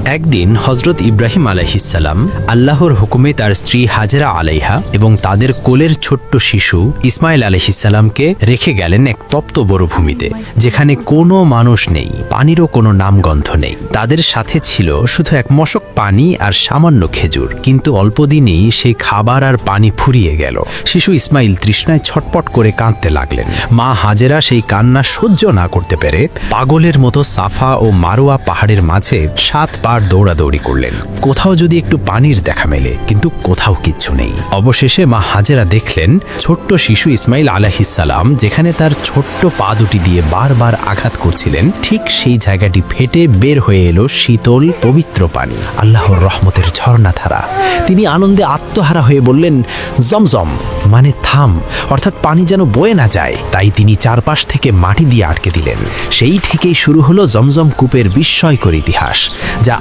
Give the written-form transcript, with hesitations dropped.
একদিন হজরত ইব্রাহিম আলাইহিসসালাম আল্লাহর হুকুমে তার স্ত্রী হাজেরা আলাইহা এবং তাদের কোলের ছোট্ট শিশু ইসমাইল আলাইহিসসালামকে রেখে গেলেন এক তপ্ত মরুভূমিতে, যেখানে কোনো মানুষ নেই, পানিরও কোনো নামগন্ধ নেই। তাদের সাথে ছিল শুধু এক মশক পানি আর সামান্য খেজুর, কিন্তু অল্পদিনেই সেই খাবার আর পানি ফুরিয়ে গেল। শিশু ইসমাইল তৃষ্ণায় ছটপট করে কাঁদতে লাগলেন। মা হাজেরা সেই কান্না সহ্য না করতে পেরে পাগলের মতো সাফা ও মারোয়া পাহাড়ের মাঝে 7 বার দৌড়াদৌড়ি করলেন, কোথাও যদি একটু পানির দেখা মেলে, কিন্তু কোথাও কিচ্ছু নেই। অবশেষে মা হাজেরা দেখলেন ছোট্ট শিশু ইসমাইল আলাইহিসসালাম যেখানে তার ছোট্ট পা দুটি দিয়ে বারবার আঘাত করছিলেন, ঠিক সেই জায়গাটি ফেটে বের হয়ে এলো শীতল পবিত্র পানি, আল্লাহর রহমতের ঝর্ণাধারা। তিনি আনন্দে আত্মহারা হয়ে বললেন, জমজম, মানে থাম, অর্থাৎ পানি যেন বয়ে না যায়। তাই তিনি চারপাশ থেকে মাটি দিয়ে আটকে দিলেন। সেই থেকেই শুরু হলো জমজম কূপের বিস্ময়কর ইতিহাস, যা